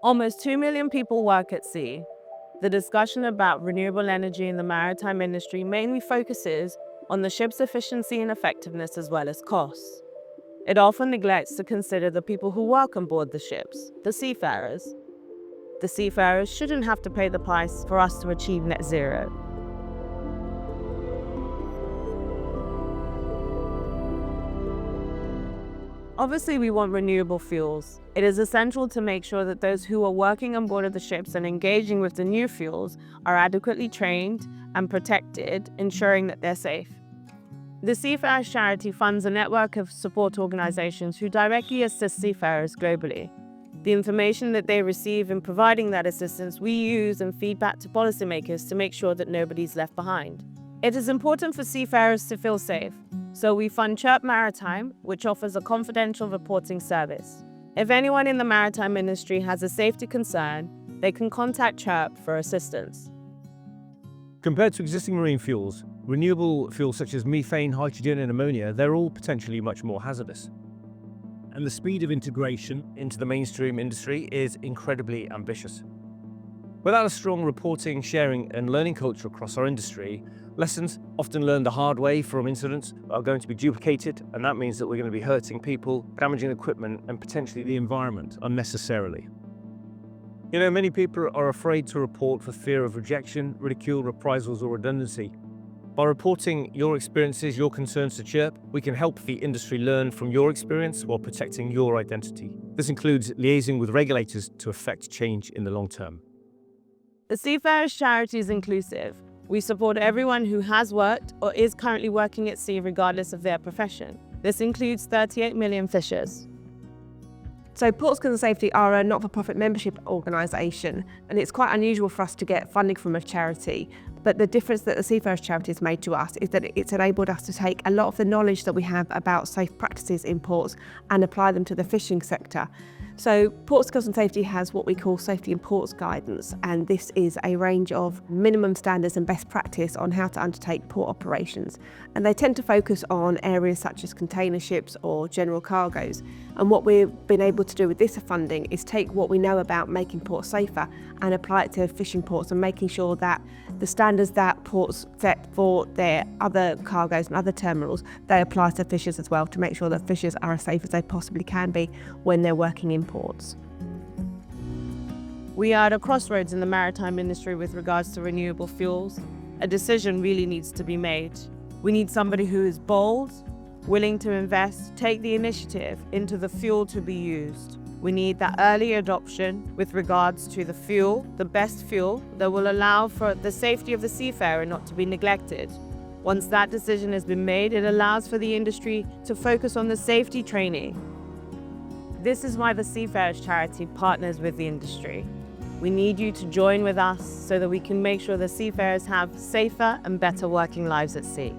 Almost 2 million people work at sea. The discussion about renewable energy in the maritime industry mainly focuses on the ship's efficiency and effectiveness as well as costs. It often neglects to consider the people who work on board the ships, the seafarers. The seafarers shouldn't have to pay the price for us to achieve net zero. Obviously, we want renewable fuels. It is essential to make sure that those who are working on board of the ships and engaging with the new fuels are adequately trained and protected, ensuring that they're safe. The Seafarers Charity funds a network of support organizations who directly assist seafarers globally. The information that they receive in providing that assistance, we use and feed back to policymakers to make sure that nobody's left behind. It is important for seafarers to feel safe, so we fund Chubb Maritime, which offers a confidential reporting service. If anyone in the maritime industry has a safety concern, they can contact Chubb for assistance. Compared to existing marine fuels, renewable fuels such as methane, hydrogen and ammonia, they're all potentially much more hazardous. And the speed of integration into the mainstream industry is incredibly ambitious. Without a strong reporting, sharing and learning culture across our industry, lessons often learned the hard way from incidents are going to be duplicated, and that means that we're going to be hurting people, damaging equipment and potentially the environment unnecessarily. Many people are afraid to report for fear of rejection, ridicule, reprisals or redundancy. By reporting your experiences, your concerns to Chubb, we can help the industry learn from your experience while protecting your identity. This includes liaising with regulators to effect change in the long term. The Seafarers Charity is inclusive. We support everyone who has worked or is currently working at sea regardless of their profession. This includes 38 million fishers. So Ports Skills and Safety are a not-for-profit membership organisation, and it's quite unusual for us to get funding from a charity. But the difference that the Seafarers Charity has made to us is that it's enabled us to take a lot of the knowledge that we have about safe practices in ports and apply them to the fishing sector. So Ports Skills and Safety has what we call Safety in Ports Guidance, and this is a range of minimum standards and best practice on how to undertake port operations. And they tend to focus on areas such as container ships or general cargoes. And what we've been able to do with this funding is take what we know about making ports safer and apply it to fishing ports and making sure that the standards that ports set for their other cargoes and other terminals, they apply to fishers as well, to make sure that fishers are as safe as they possibly can be when they're working in ports. We are at a crossroads in the maritime industry with regards to renewable fuels. A decision really needs to be made. We need somebody who is bold, willing to invest, take the initiative into the fuel to be used. We need that early adoption with regards to the fuel, the best fuel that will allow for the safety of the seafarer not to be neglected. Once that decision has been made, it allows for the industry to focus on the safety training. This is why the Seafarers Charity partners with the industry. We need you to join with us so that we can make sure the seafarers have safer and better working lives at sea.